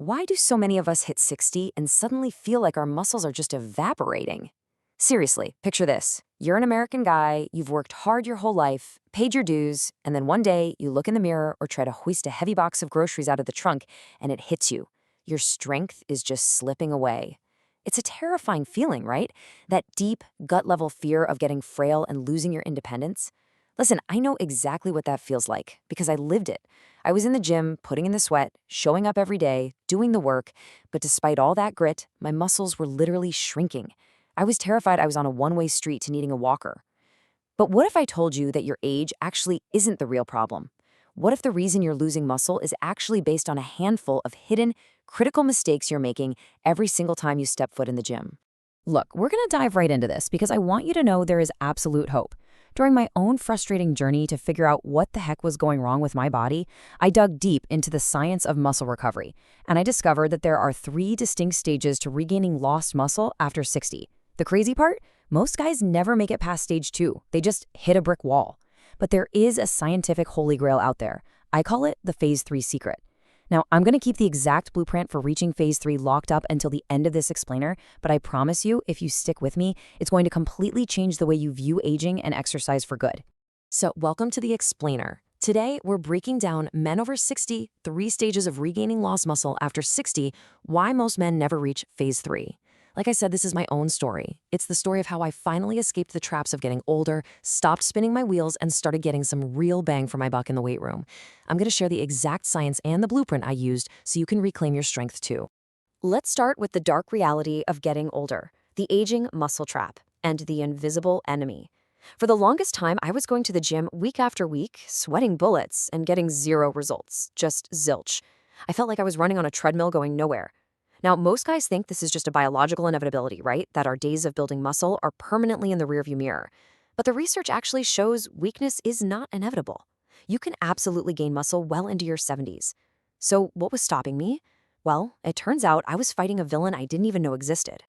Why do so many of us hit 60 and suddenly feel like our muscles are just evaporating? Seriously, picture this. You're an American guy, you've worked hard your whole life, paid your dues, and then one day you look in the mirror or try to hoist a heavy box of groceries out of the trunk and it hits you. Your strength is just slipping away. It's a terrifying feeling, right? That deep, gut-level fear of getting frail and losing your independence. Listen, I know exactly what that feels like because I lived it. I was in the gym, putting in the sweat, showing up every day, doing the work, but despite all that grit, my muscles were literally shrinking. I was terrified I was on a one-way street to needing a walker. But what if I told you that your age actually isn't the real problem? What if the reason you're losing muscle is actually based on a handful of hidden, critical mistakes you're making every single time you step foot in the gym? Look, we're going to dive right into this because I want you to know there is absolute hope. During my own frustrating journey to figure out what the heck was going wrong with my body, I dug deep into the science of muscle recovery, and I discovered that there are 3 distinct stages to regaining lost muscle after 60. The crazy part? Most guys never make it past stage 2. They just hit a brick wall. But there is a scientific holy grail out there. I call it the Phase 3 secret. Now, I'm going to keep the exact blueprint for reaching Phase 3 locked up until the end of this explainer, but I promise you, if you stick with me, it's going to completely change the way you view aging and exercise for good. So, welcome to the explainer. Today, we're breaking down men over 60, 3 stages of regaining lost muscle after 60, why most men never reach Phase 3. Like I said, this is my own story. It's the story of how I finally escaped the traps of getting older, stopped spinning my wheels, and started getting some real bang for my buck in the weight room. I'm going to share the exact science and the blueprint I used so you can reclaim your strength too. Let's start with the dark reality of getting older, the aging muscle trap, and the invisible enemy. For the longest time, I was going to the gym week after week, sweating bullets, and getting 0 results, just zilch. I felt like I was running on a treadmill going nowhere. Now, most guys think this is just a biological inevitability, right? That our days of building muscle are permanently in the rearview mirror. But the research actually shows weakness is not inevitable. You can absolutely gain muscle well into your 70s. So what was stopping me? Well, it turns out I was fighting a villain I didn't even know existed.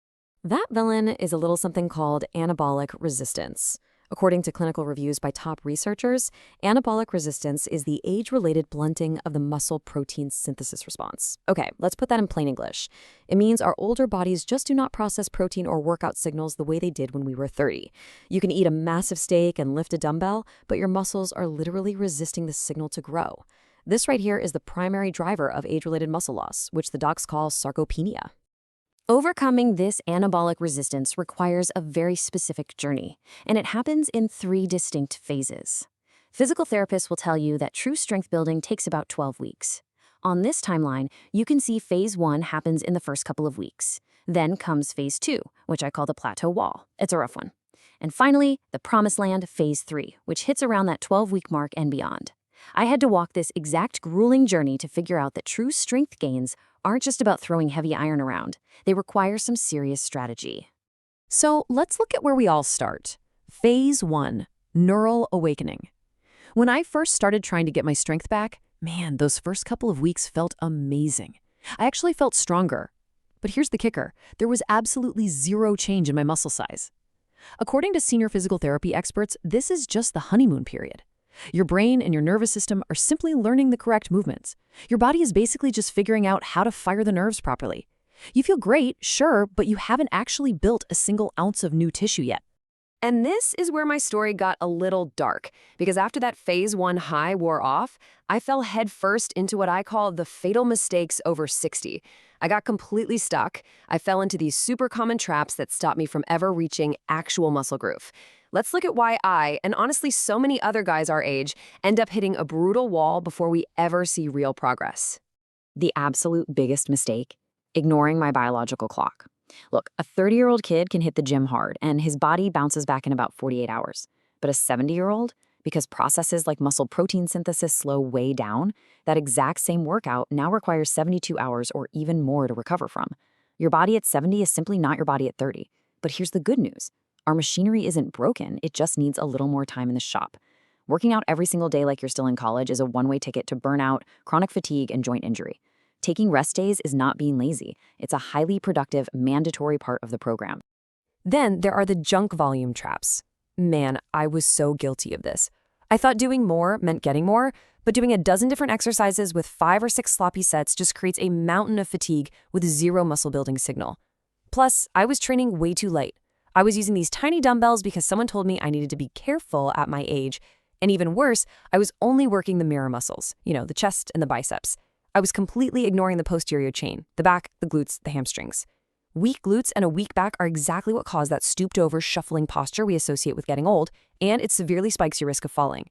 That villain is a little something called anabolic resistance. According to clinical reviews by top researchers, anabolic resistance is the age-related blunting of the muscle protein synthesis response. Okay, let's put that in plain English. It means our older bodies just do not process protein or workout signals the way they did when we were 30. You can eat a massive steak and lift a dumbbell, but your muscles are literally resisting the signal to grow. This right here is the primary driver of age-related muscle loss, which the docs call sarcopenia. Overcoming this anabolic resistance requires a very specific journey, and it happens in 3 distinct phases. Physical therapists will tell you that true strength building takes about 12 weeks. On this timeline, you can see Phase 1 happens in the first couple of weeks. Then comes Phase 2, which I call the plateau wall. It's a rough one. And finally, the promised land, Phase 3, which hits around that 12-week mark and beyond. I had to walk this exact grueling journey to figure out that true strength gains aren't just about throwing heavy iron around. They require some serious strategy. So let's look at where we all start. Phase 1, neural awakening. When I first started trying to get my strength back, man, those first couple of weeks felt amazing. I actually felt stronger. But here's the kicker. There was absolutely 0 change in my muscle size. According to senior physical therapy experts, this is just the honeymoon period. Your brain and your nervous system are simply learning the correct movements. Your body is basically just figuring out how to fire the nerves properly. You feel great, sure, but you haven't actually built a single ounce of new tissue yet. And this is where my story got a little dark, because after that Phase 1 high wore off, I fell headfirst into what I call the fatal mistakes over 60. I got completely stuck. I fell into these super common traps that stopped me from ever reaching actual muscle growth. Let's look at why I, and honestly so many other guys our age, end up hitting a brutal wall before we ever see real progress. The absolute biggest mistake? Ignoring my biological clock. Look, a 30-year-old kid can hit the gym hard, and his body bounces back in about 48 hours. But a 70-year-old, because processes like muscle protein synthesis slow way down, that exact same workout now requires 72 hours or even more to recover from. Your body at 70 is simply not your body at 30. But here's the good news. Our machinery isn't broken, it just needs a little more time in the shop. Working out every single day like you're still in college is a one-way ticket to burnout, chronic fatigue, and joint injury. Taking rest days is not being lazy. It's a highly productive, mandatory part of the program. Then there are the junk volume traps. Man, I was so guilty of this. I thought doing more meant getting more, But doing a dozen different exercises with 5 or 6 sloppy sets just creates a mountain of fatigue with zero muscle building signal. Plus, I was training way too light. I was using these tiny dumbbells because someone told me I needed to be careful at my age. And even worse, I was only working the mirror muscles, the chest and the biceps. I was completely ignoring the posterior chain, the back, the glutes, the hamstrings. Weak glutes and a weak back are exactly what cause that stooped over, shuffling posture we associate with getting old, and it severely spikes your risk of falling.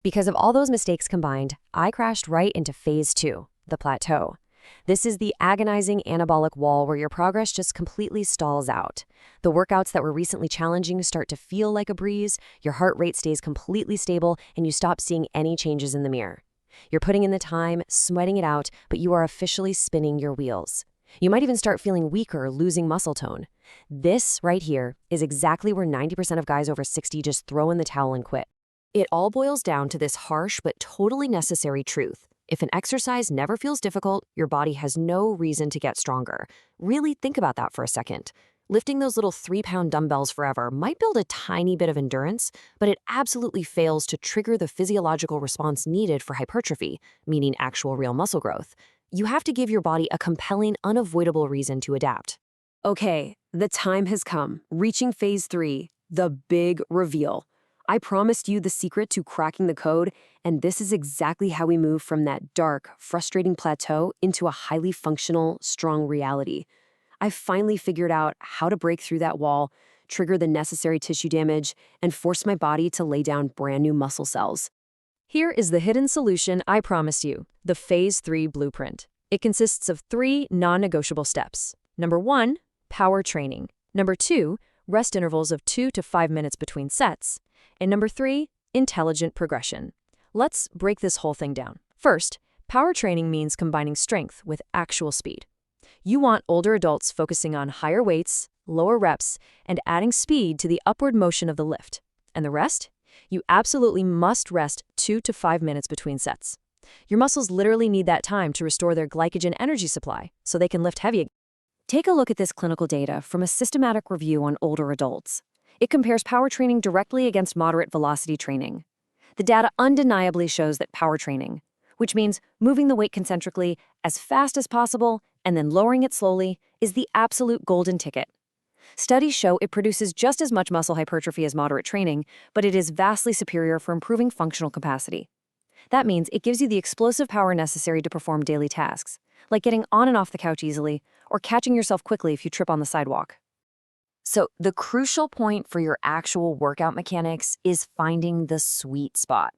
Because of all those mistakes combined, I crashed right into phase 2, the plateau. This is the agonizing anabolic wall where your progress just completely stalls out. The workouts that were recently challenging start to feel like a breeze, your heart rate stays completely stable, and you stop seeing any changes in the mirror. You're putting in the time, sweating it out, but you are officially spinning your wheels. You might even start feeling weaker or losing muscle tone. This right here is exactly where 90% of guys over 60 just throw in the towel and quit. It all boils down to this harsh but totally necessary truth. If an exercise never feels difficult, your body has no reason to get stronger. Really think about that for a second. Lifting those little 3-pound dumbbells forever might build a tiny bit of endurance, but it absolutely fails to trigger the physiological response needed for hypertrophy, meaning actual real muscle growth. You have to give your body a compelling, unavoidable reason to adapt. Okay, the time has come. Reaching phase 3, the big reveal. I promised you the secret to cracking the code, and this is exactly how we move from that dark, frustrating plateau into a highly functional, strong reality. I've finally figured out how to break through that wall, trigger the necessary tissue damage, and force my body to lay down brand new muscle cells. Here is the hidden solution I promised you, the Phase 3 blueprint. It consists of 3 non-negotiable steps. Number 1, power training. Number 2, rest intervals of 2 to 5 minutes between sets. And number 3, intelligent progression. Let's break this whole thing down. First, power training means combining strength with actual speed. You want older adults focusing on higher weights, lower reps, and adding speed to the upward motion of the lift. And the rest? You absolutely must rest 2 to 5 minutes between sets. Your muscles literally need that time to restore their glycogen energy supply so they can lift heavy again. Take a look at this clinical data from a systematic review on older adults. It compares power training directly against moderate velocity training. The data undeniably shows that power training, which means moving the weight concentrically as fast as possible and then lowering it slowly, is the absolute golden ticket. Studies show it produces just as much muscle hypertrophy as moderate training, but it is vastly superior for improving functional capacity. That means it gives you the explosive power necessary to perform daily tasks, like getting on and off the couch easily or catching yourself quickly if you trip on the sidewalk. So the crucial point for your actual workout mechanics is finding the sweet spot.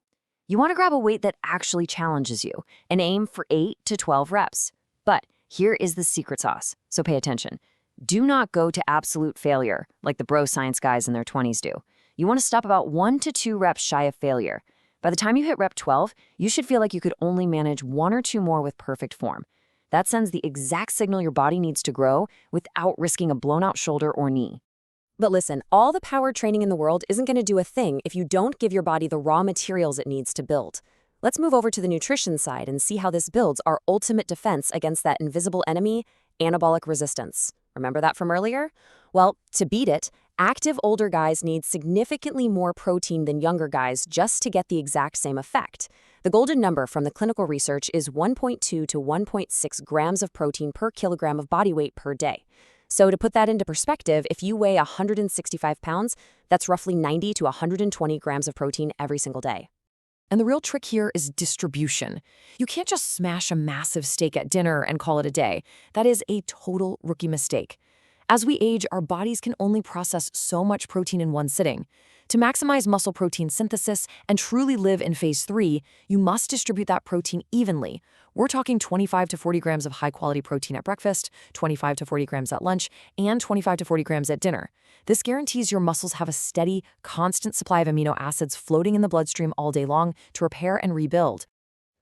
You want to grab a weight that actually challenges you and aim for 8 to 12 reps. But here is the secret sauce, so pay attention. Do not go to absolute failure like the bro science guys in their 20s do. You want to stop about 1 to 2 reps shy of failure. By the time you hit rep 12, you should feel like you could only manage 1 or 2 more with perfect form. That sends the exact signal your body needs to grow without risking a blown-out shoulder or knee. But listen, all the power training in the world isn't going to do a thing if you don't give your body the raw materials it needs to build. Let's move over to the nutrition side and see how this builds our ultimate defense against that invisible enemy, anabolic resistance. Remember that from earlier? Well, to beat it, active older guys need significantly more protein than younger guys just to get the exact same effect. The golden number from the clinical research is 1.2 to 1.6 grams of protein per kilogram of body weight per day. So to put that into perspective, if you weigh 165 pounds, that's roughly 90 to 120 grams of protein every single day. And the real trick here is distribution. You can't just smash a massive steak at dinner and call it a day. That is a total rookie mistake. As we age, our bodies can only process so much protein in one sitting. To maximize muscle protein synthesis and truly live in phase 3, you must distribute that protein evenly. We're talking 25 to 40 grams of high-quality protein at breakfast, 25 to 40 grams at lunch, and 25 to 40 grams at dinner. This guarantees your muscles have a steady, constant supply of amino acids floating in the bloodstream all day long to repair and rebuild.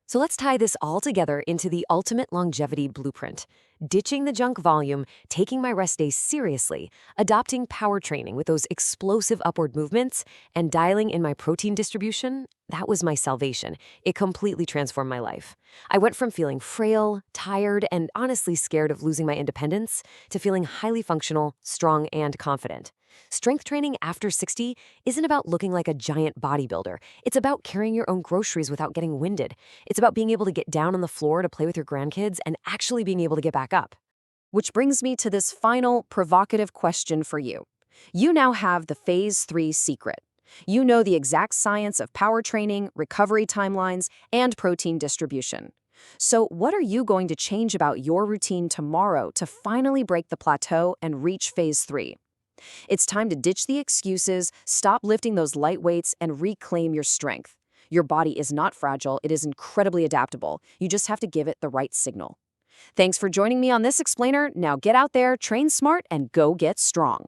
So let's tie this all together into the ultimate longevity blueprint. Ditching the junk volume, taking my rest days seriously, adopting power training with those explosive upward movements, and dialing in my protein distribution, that was my salvation. It completely transformed my life. I went from feeling frail, tired, and honestly scared of losing my independence to feeling highly functional, strong, and confident. Strength training after 60 isn't about looking like a giant bodybuilder. It's about carrying your own groceries without getting winded. It's about being able to get down on the floor to play with your grandkids and actually being able to get back up. Which brings me to this final provocative question for you. You now have the Phase 3 secret. You know the exact science of power training, recovery timelines, and protein distribution. So, what are you going to change about your routine tomorrow to finally break the plateau and reach Phase 3? It's time to ditch the excuses, stop lifting those light weights, and reclaim your strength. Your body is not fragile, it is incredibly adaptable. You just have to give it the right signal. Thanks for joining me on this explainer. Now get out there, train smart, and go get strong.